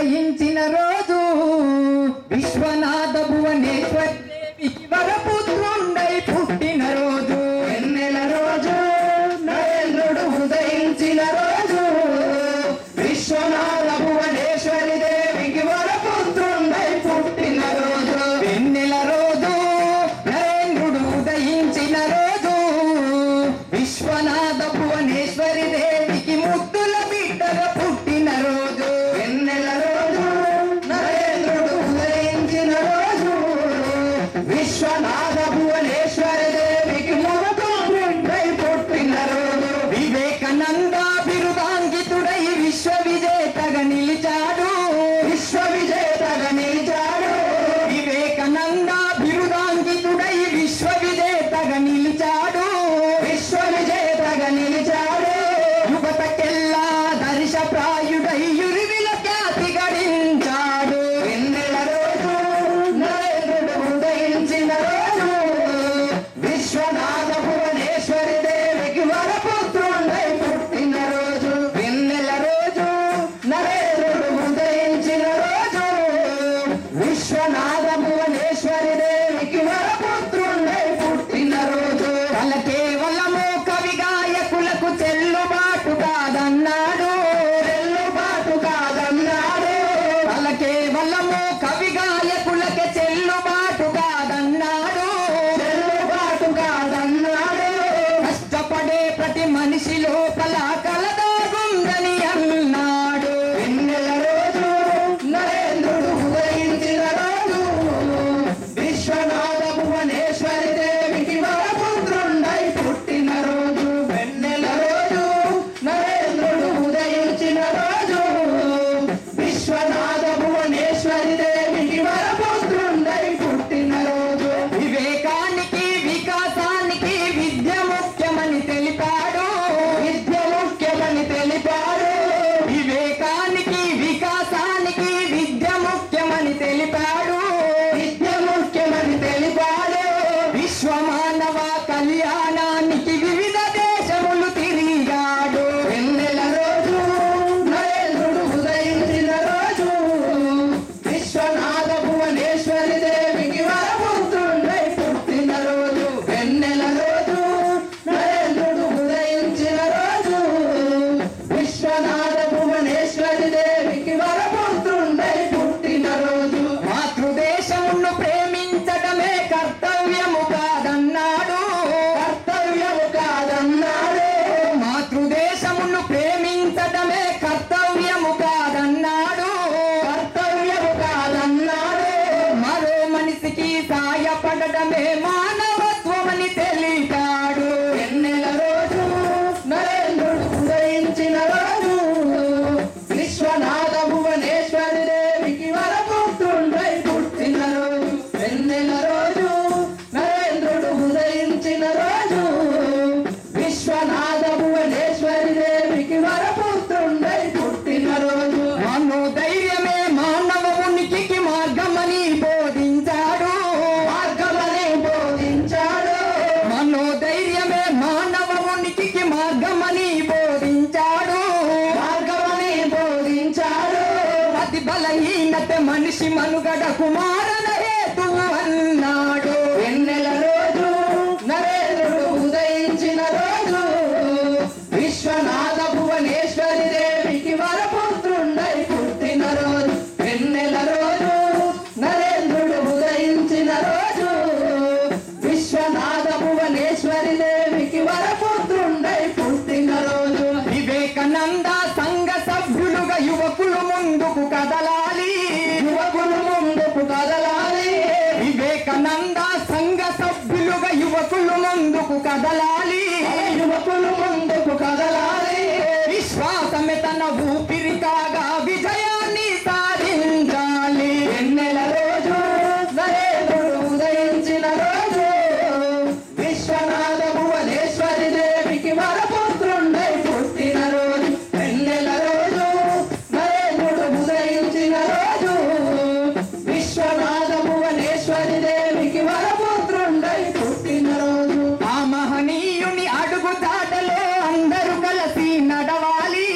ఉదయించిన రోజు విశ్వనాథ భువనేశ్వరి దేవికి వరపుత్రుండై పుట్టిన రోజు వెన్నెల రోజు నరేంద్రుడు ఉదయించిన రోజు విశ్వనాథ భువనేశ్వరి దేవికి వరపుత్రుండై పుట్టిన రోజు వెన్నెల రోజు నరేంద్రుడు ఉదయించిన రోజు విశ్వనాథ భువనేశ్వరి దేవికి ముద్దుల బిడ్డగా పుట్టిన రోజు వెన్నెల రోజు నరేంద్రుడు ఉదయించిన రోజు విశ్వనాథ భువనేశ్వరి దేవికి మురపుత్రుండై పుట్టిన రోజు వివేకానంద బిరుదాంకితుడై విశ్వవిజేతగా నిలిచాడు విశ్వవిజేతగా నిలిచాడు వివేకానంద బిరుదాంకితుడై విశ్వవిజేతగా నిలిచాడు విశ్వవిజేతగా నిలిచాడు యువతకెల్లా దర్శప్రాయుడై యురివిల ఖ్యాతి గడించాడు వెన్నెల రోజు నరేంద్రుడు ఉదయించిన రోజు విశ్వనాథ భువనేశ్వరి దేవికి వరపుత్రుండై పుట్టిన రోజు వెన్నెల రోజు నరేంద్రుడు ఉదయించిన రోజు విశ్వనాథ భువనేశ్వరి దేవికి వరపుత్రుండై పుట్టిన రోజు కల కేవలము కవి గాయకులకు చెల్లుబాటు కాదన్నాడు చెల్లుబాటు కాదన్నాడు కల కేవలము కవి గాయకులకే చెల్లుబాటు కాదన్నాడు చెల్లుబాటు కాదన్నాడు కష్టపడే ప్రతి మనిషి లోపల కలదాగుందని అన్నాడు వెన్నెల రోజు నరేంద్రుడు ఉదయించిన రోజు విశ్వనాథ భువనేశ్వరి దేవికి వరపుత్రుండై పుట్టిన రోజు వెన్నెల రోజు నరేంద్రుడు ఉదయించిన రోజు విశ్వనాథ భువనేశ్వరి దేవికి వరపుత్రుండై పుట్టిన రోజు వివేకానికి వికాసానికి విద్య ముఖ్యమని తెలిపాడు విద్య ముఖ్యమని తెలిపాడు వివేకానికి వికాసానికి విద్య ముఖ్యమని తెలిపాడు విద్య ముఖ్యమని తెలిపాడు విశ్వమానవ కళ్యాణానికి వివిధ దేశములు తిరిగాడు వెన్నెల రోజు నరేంద్రుడు ఉదయించిన రోజు విశ్వనాథ భువనేశ్వరి దేవికి వరపుత్రుండై పుట్టిన రోజు వెన్నెల రోజు నరేంద్రుడు ఉదయించిన రోజు విశ్వనాథ భువనేశ్వరి దేవికి వరపుత్రుండై పుట్టిన రోజు మాతృదేశమును ప్రేమించడమే కర్తవ్యము కాదన్నాడు కర్తవ్యము కాదన్నాడు మాతృదేశమును ప్రేమించడమే కర్తవ్యము కాదన్నాడు కర్తవ్యము కాదన్నాడు మరో మనిషికి సాయపడడమే మానవత్వమని తెలిపాడు వెన్నెల రోజు నరేంద్రుడు ఉదయించిన రోజు విశ్వనాథ భువనేశ్వరి దేవికి వరపుత్రుండై పుట్టిన రోజు వెన్నెల రోజు నరేంద్రుడు ఉదయించిన రోజు విశ్వనాథ భువనేశ్వరి దేవికి వరపుత్రుండై పుట్టిన రోజు మనోధైర్యమే మానవ ఉనికికి మార్గమని బోధించాడు మార్గమని బోధించాడు మనోధైర్యమే మానవ ఉనికికి మార్గమని బోధించాడు మార్గమని బోధించాడు అతి బలహీనత మనిషి మనుగడకు మారణ హేతువు అన్నాడు వెన్నెల రోజు నరేంద్రుడు ఉదయించిన రోజు విశ్వనాథ భువనేశ్వరి దేవికి వరపుత్రుండై పుట్టిన రోజు వెన్నెల రోజు నరేంద్రుడు ఉదయించిన రోజు విశ్వనాథ భువనేశ్వరి దేవికి వరపుత్రుండై పుట్టిన రోజు వివేకానంద సంఘ సభ్యులుగా యువకులు ముందుకు కదలాలి యువకులు ముందుకు కదలాలి వివేకానంద సంఘ సభ్యులుగా యువకులు ముందుకు కదలాలి యువకులు ముందుకు కదలాలి విశ్వాసమే తన ఊపిరి కాగా విజయాన్ని సాధించాలి వెన్నెల రోజు నరేంద్రుడు ఉదయించిన రోజు విశ్వనాథ భువనేశ్వరి దేవికి వరపుత్రుండై పుట్టిన రోజు వెన్నెల రోజు నరేంద్రుడు ఉదయించిన రోజు విశ్వనాథ భువనేశ్వరి దేవికి వరపుత్రుండై పుట్టిన రోజు ఆ మహనీయుని అడుగుదాటలో అందరూ కలిసి నడవాలి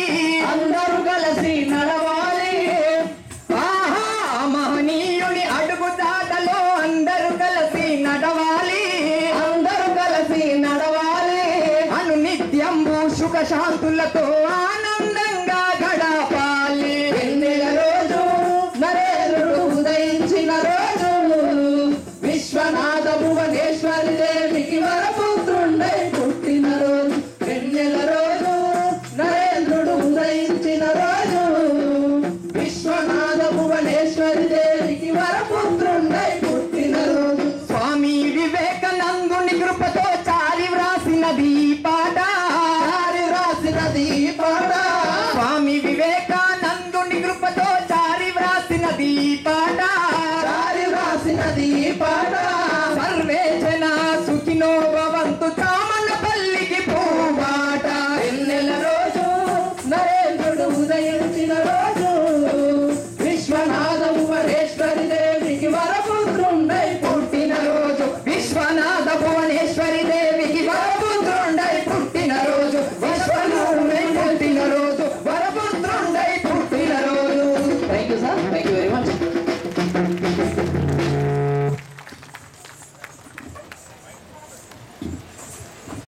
ఉదయించిన రోజు